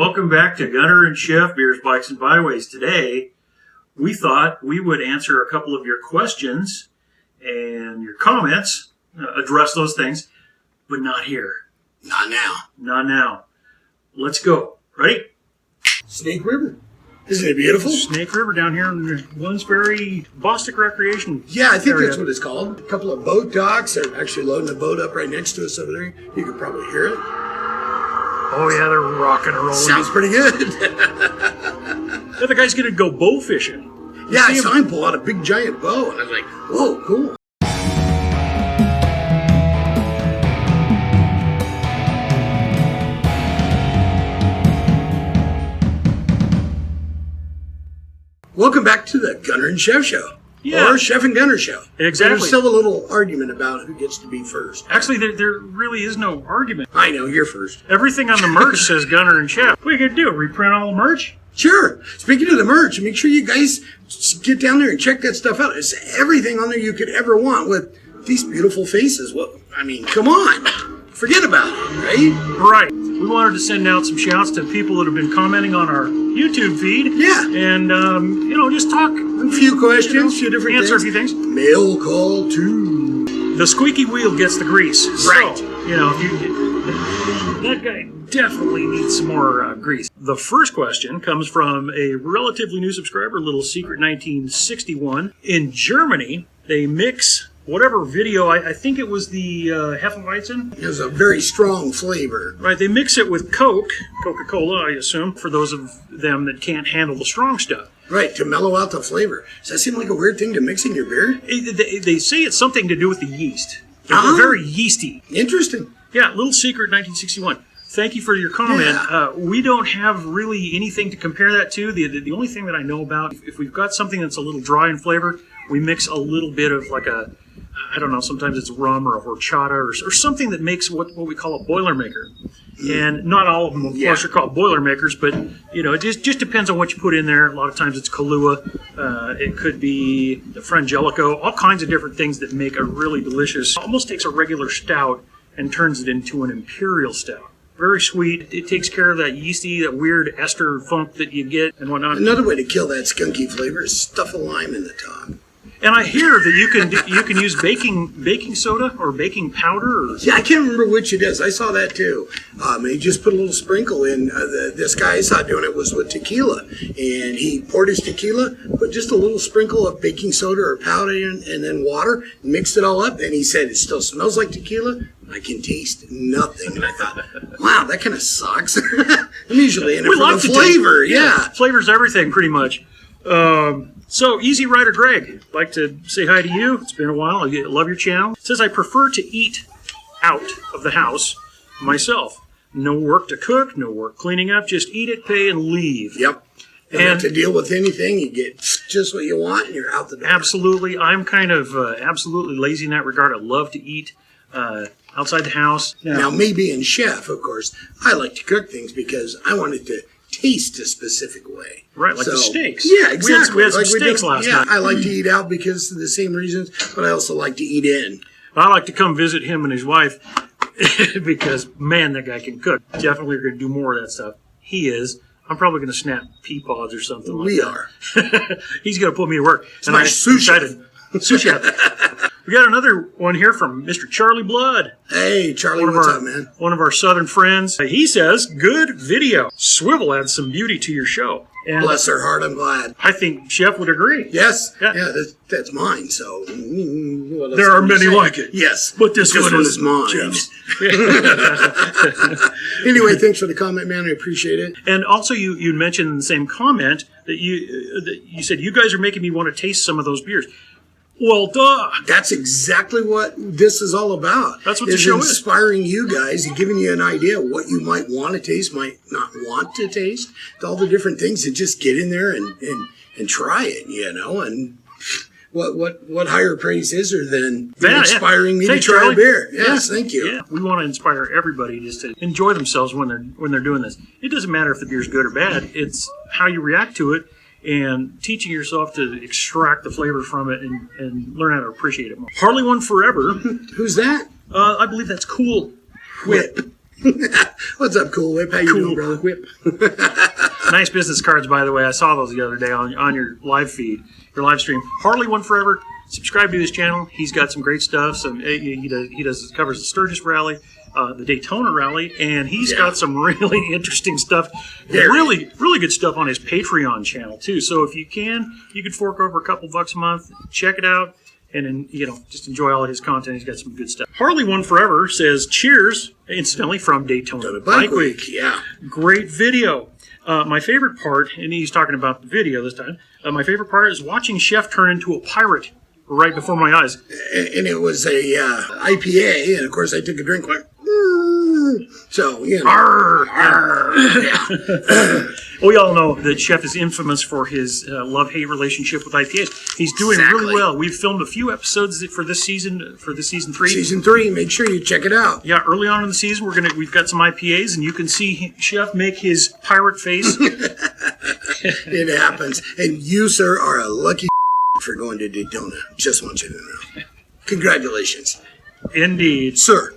Welcome back to Gunner and Chef Beers, Bikes, and Byways. Today, we thought we would answer a couple of your questions and your comments, address those things, but not here. Not now. Not now. Let's go. Ready? Snake River. Isn't it beautiful? Snake River down here in Bloomsbury, Bostic Recreation. Yeah, I think area. that's what it's called. A couple of boat docks. They're actually loading a boat up right next to us over there. You can probably hear it. Oh, yeah, they're rocking and rolling. Sounds pretty good. The other guy's going to go bow fishing. Yeah, I saw him pull out a big giant bow, and I was like, whoa, cool. Welcome back to the Gunner and Chef Show. Yeah. Or Chef and Gunner Show. Exactly. There's still a little argument about who gets to be first. Actually, there really is no argument. I know, you're first. Everything on the merch says Gunner and Chef. What are you going to do? Reprint all the merch? Sure. Speaking of the merch, make sure you guys get down there and check that stuff out. It's everything on there you could ever want with these beautiful faces. Well, I mean, come on. Forget about it, right? Right. We wanted to send out some shouts to people that have been commenting on our YouTube feed. Yeah. And, just talk. A few questions, a few different answer things. a few things. Mail call too. The squeaky wheel gets the grease. Right. So, that guy definitely needs some more grease. The first question comes from a relatively new subscriber, Little Secret 1961. In Germany, they mix whatever video, I think it was the Hefeweizen. It has a very strong flavor. Right, they mix it with Coca-Cola, I assume, for those of them that can't handle the strong stuff. Right, to mellow out the flavor. Does that seem like a weird thing to mix in your beer? They say it's something to do with the yeast. They're very yeasty. Interesting. Yeah, Little Secret 1961. Thank you for your comment. Yeah. We don't have really anything to compare that to. The only thing that I know about, if we've got something that's a little dry in flavor, we mix a little bit of like a, I don't know, sometimes it's rum or a horchata or something that makes what we call a Boilermaker. And not all of them, of course, are called Boilermakers, but, it just depends on what you put in there. A lot of times it's Kahlua. It could be the Frangelico, all kinds of different things that make a really delicious, almost takes a regular stout and turns it into an imperial stout. Very sweet. It takes care of that yeasty, that weird ester funk that you get and whatnot. Another way to kill that skunky flavor is stuff a lime in the top. And I hear that you can use baking soda or baking powder. Yeah, I can't remember which it is. I saw that too. He just put a little sprinkle in. This guy I saw doing it was with tequila, and he poured his tequila, put just a little sprinkle of baking soda or powder in, and then water, mixed it all up, and he said it still smells like tequila. I can taste nothing. And I thought, wow, that kind of sucks. I'm usually in it for the flavor. Yeah. Flavor's everything, pretty much. So, Easy Rider Greg, like to say hi to you. It's been a while. I love your channel. It says, I prefer to eat out of the house myself. No work to cook, no work cleaning up. Just eat it, pay, and leave. Yep. And have to deal with anything. You get just what you want, and you're out the door. Absolutely. I'm kind of absolutely lazy in that regard. I love to eat outside the house. Now, me being chef, of course, I like to cook things because I want it to taste a specific way. Right, like the steaks. Yeah, exactly. We had some steaks last night. I like to eat out because of the same reasons, but I also like to eat in. I like to come visit him and his wife because, man, that guy can cook. Definitely are going to do more of that stuff. He is. I'm probably going to snap pea pods or something like that. We are. He's going to put me to work. And I'm excited. Sushi. We got another one here from Mr. Charlie Blood. Hey, Charlie, what's up, man? One of our southern friends. He says, good video. Swivel adds some beauty to your show. And bless her heart, I'm glad. I think Chef would agree. Yes. Yeah, that's mine, so. There are many like it. Yes. But this one is mine. Anyway, thanks for the comment, man. I appreciate it. And also, you mentioned in the same comment that you said, you guys are making me want to taste some of those beers. Well, duh. That's exactly what this is all about. That's what the show is. Inspiring you guys and giving you an idea of what you might want to taste, might not want to taste, all the different things, and just get in there and try it, and what higher praise is there than inspiring me to try a beer? Yes, thank you. Yeah, we want to inspire everybody just to enjoy themselves when they're doing this. It doesn't matter if the beer's good or bad. It's how you react to it. And teaching yourself to extract the flavor from it and learn how to appreciate it more. Harley One Forever. Who's that? I believe that's Cool Whip. What's up, Cool Whip? How you doing, brother? Whip. Nice business cards, by the way. I saw those the other day on your live feed, your live stream. Harley One Forever. Subscribe to his channel. He's got some great stuff. He covers the Sturgis Rally, the Daytona Rally, and he's got some really interesting stuff. Really good stuff on his Patreon channel too. So if you could fork over a couple bucks a month, check it out, and then just enjoy all of his content. He's got some good stuff. Harley One Forever says, "Cheers!" Incidentally, from Daytona Bike Week. Yeah, great video. My favorite part, and he's talking about the video this time. My favorite part is watching Chef turn into a pirate right before my eyes. And it was a IPA, and of course I took a drink. Went, so Arr, arr. Yeah. We all know that Chef is infamous for his love-hate relationship with IPAs. He's doing really well. We've filmed a few episodes for this season 3. Season 3. Make sure you check it out. Yeah, early on in the season, we've got some IPAs, and you can see Chef make his pirate face. It happens, and you, sir, are a lucky for going to Daytona. Just want you to know. Congratulations. Indeed. Sir.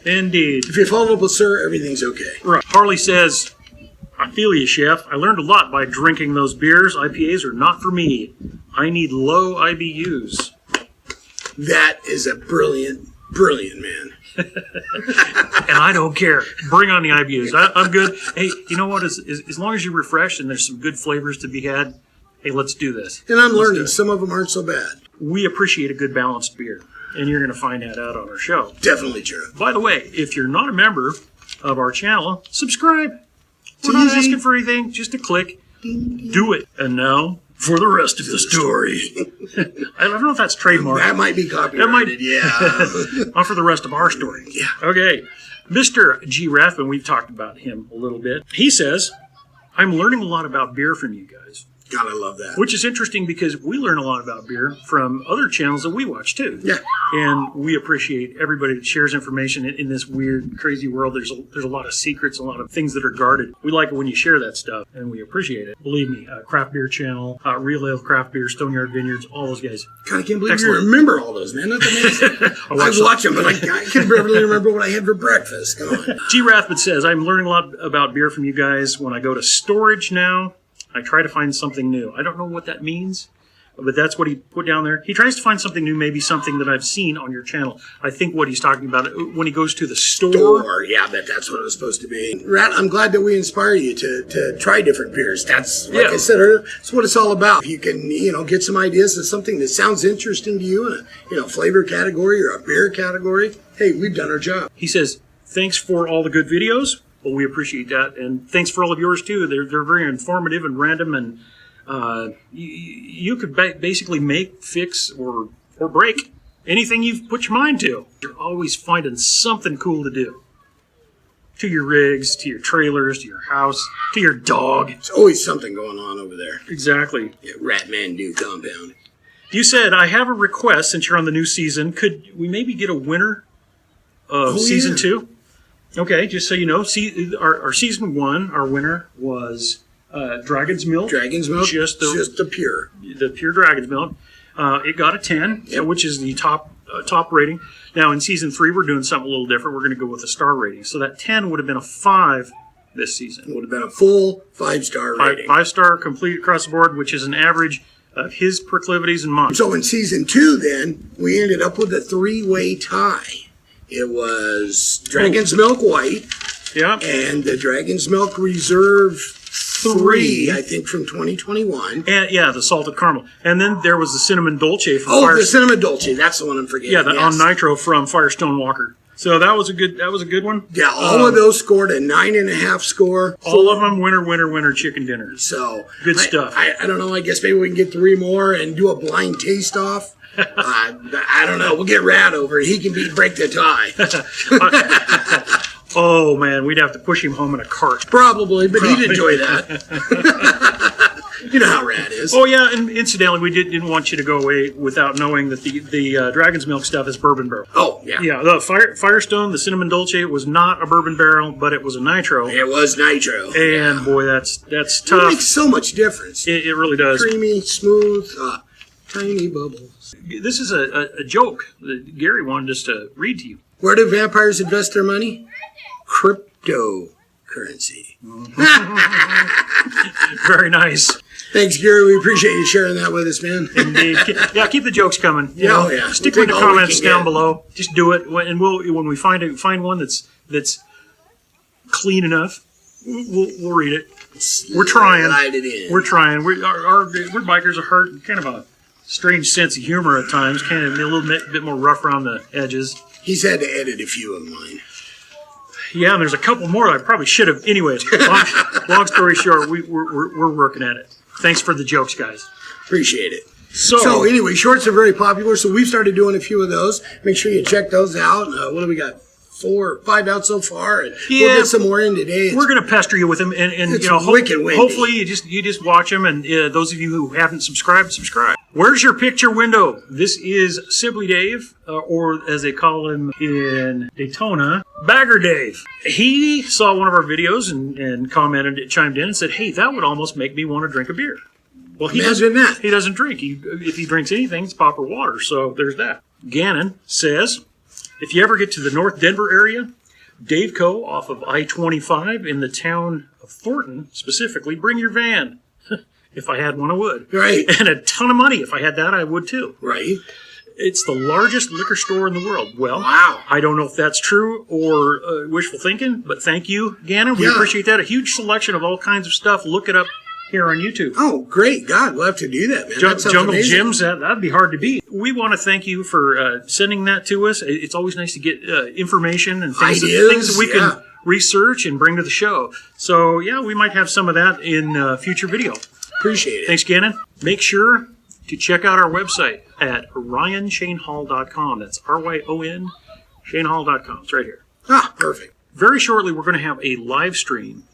Indeed. If you follow up with sir, everything's okay. Right. Harley says, "I feel you, Chef. I learned a lot by drinking those beers. IPAs are not for me. I need low IBUs." That is a brilliant man. And I don't care. Bring on the IBUs. I'm good. Hey, you know what? As long as you refresh and there's some good flavors to be had, hey, let's do this. And I'm learning. Some of them aren't so bad. We appreciate a good balanced beer, and you're going to find that out on our show. Definitely true. By the way, if you're not a member of our channel, subscribe. We're not asking for anything, just a click. Do it. And now, for the rest of the story. I don't know if that's trademark. That might be copyrighted, yeah. Not for the rest of our story. Yeah. Okay. Mr. G. Rathman, we've talked about him a little bit. He says, "I'm learning a lot about beer from you guys." God, I love that. Which is interesting because we learn a lot about beer from other channels that we watch too. Yeah. And we appreciate everybody that shares information in this weird, crazy world. There's a lot of secrets, a lot of things that are guarded. We like it when you share that stuff, and we appreciate it. Believe me, Craft Beer Channel, Real Ale Craft Beer, Stoneyard Vineyards, all those guys. God, I can't believe you remember all those, man. That's amazing. I watch them, but I can barely remember what I had for breakfast. Come on. G. Rathman says, "I'm learning a lot about beer from you guys. When I go to storage now, I try to find something new." I don't know what that means, but that's what he put down there. He tries to find something new, maybe something that I've seen on your channel. I think what he's talking about when he goes to the store. Yeah, that's what it was supposed to be. Rat, I'm glad that we inspire you to try different beers. That's, like I said earlier, that's what it's all about. If you can, get some ideas of something that sounds interesting to you in a flavor category or a beer category, hey, we've done our job. He says, "Thanks for all the good videos." Well, we appreciate that, and thanks for all of yours too. They're very informative and random, and you could basically make, fix, or break anything you've put your mind to. You're always finding something cool to do. To your rigs, to your trailers, to your house, to your dog. There's always something going on over there. Exactly. Yeah, Ratman New compound. You said, "I have a request since you're on the new season. Could we maybe get a winner of season 2? Okay, just so you know, our season 1, our winner was Dragon's Milk. Dragon's Milk? Just the pure. The pure Dragon's Milk. It got a 10, which is the top rating. Now, in season 3, we're doing something a little different. We're going to go with a star rating. So that 10 would have been a 5 this season. It would have been a full 5-star rating. 5-star complete across the board, which is an average of his proclivities and mine. So in season 2, then, we ended up with a 3-way tie. It was Dragon's Milk White. Yeah. And the Dragon's Milk Reserve 3, I think, from 2021. And the salted caramel. And then there was the cinnamon dolce from the cinnamon dolce. That's the one I'm forgetting. Yeah, on Nitro from Firestone Walker. So that was a good one. Yeah, all of those scored a 9.5 score. All of them winner chicken dinners. So good stuff. I don't know. I guess maybe we can get 3 more and do a blind taste off. I don't know. We'll get Rad over. He can break the tie. Oh, man, we'd have to push him home in a cart. Probably, but he'd enjoy that. You know how Rad is. Oh, yeah, and incidentally, we didn't want you to go away without knowing that the Dragon's Milk stuff is bourbon barrel. Oh, yeah. Yeah, the Firestone, the Cinnamon Dolce, was not a bourbon barrel, but it was a nitro. It was nitro. And, boy, that's tough. It makes so much difference. It really does. Creamy, smooth, tiny bubbles. This is a joke that Gary wanted us to read to you. Where do vampires invest their money? cryptocurrency. Very nice. Thanks, Gary. We appreciate you sharing that with us, man. Indeed. Yeah, keep the jokes coming. Yeah. Stick We'll with the take all we comments can down get. below. Just do it, and when we find one that's clean enough, we'll read it. We're trying. Slide it in. We're trying. We're bikers are kind of a strange sense of humor at times. Kind of a little bit more rough around the edges. He's had to edit a few of mine. Yeah, and there's a couple more that I probably should have. Anyways, long story short, we're working at it. Thanks for the jokes, guys. Appreciate it. So anyway, shorts are very popular, so we've started doing a few of those. Make sure you check those out. What do we got? 4 or 5 out so far, and we'll get some more in today. We're going to pester you with them, and it's wicked windy. Hopefully you just watch them, and those of you who haven't subscribed, subscribe. Where's your picture window? This is Sibley Dave, or as they call him in Daytona, Bagger Dave. He saw one of our videos and chimed in and said, "Hey, that would almost make me want to drink a beer." Well, he doesn't drink. If he drinks anything, it's pop or water. So there's that. Gannon says, if you ever get to the North Denver area, Dave Co. off of I-25 in the town of Thornton, specifically, bring your van. If I had one, I would. Right. And a ton of money. If I had that, I would too. Right. It's the largest liquor store in the world. Well, wow. I don't know if that's true or wishful thinking, but thank you, Gannon. We appreciate that. A huge selection of all kinds of stuff. Look it up here on YouTube. Oh, great. God, we'll have to do that, man. That sounds Jungle amazing. Gyms, that'd be hard to beat. We want to thank you for sending that to us. It's always nice to get information and things that we can research and bring to the show. So, yeah, we might have some of that in future video. Appreciate it. Thanks, Gannon. Make sure to check out our website at RyanShaneHall.com. That's RYON ShaneHall.com. It's right here. Ah, perfect. Very shortly, we're going to have a live stream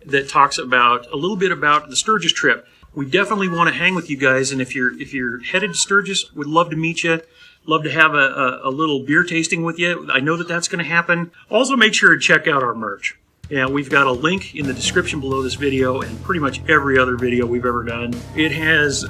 that talks about a little bit about the Sturgis trip. We definitely want to hang with you guys, and if you're headed to Sturgis, we'd love to meet you. Love to have a little beer tasting with you. I know that's going to happen. Also, make sure to check out our merch. Yeah, we've got a link in the description below this video and pretty much every other video we've ever done. It has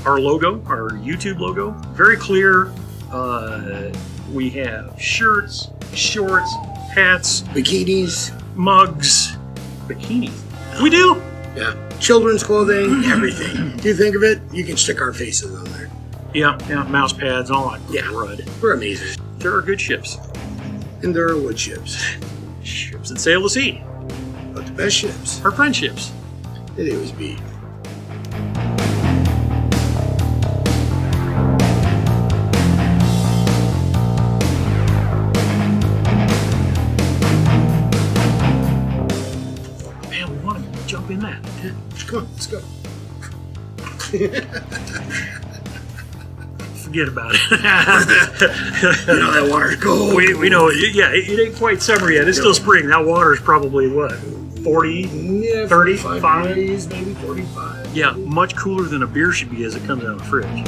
our logo, our YouTube logo, very clear. We have shirts, shorts, hats, bikinis, mugs, bikinis. We do. Yeah, children's clothing, everything. Do you think of it? You can stick our faces on there. Yeah, mouse pads, all that. Yeah, crud. We're amazing. There are good ships. And there are wood ships. Ships that sail the sea. But the best ships are friendships. They always be. Man, we want to jump in that. Yeah. Come on, let's go. Forget about it. You know that water's cold. We know it. Yeah, it ain't quite summer yet. It's still spring. That water's probably what? 40? Yeah, 35? Degrees, maybe 45. Yeah, much cooler than a beer should be as it comes out of the fridge.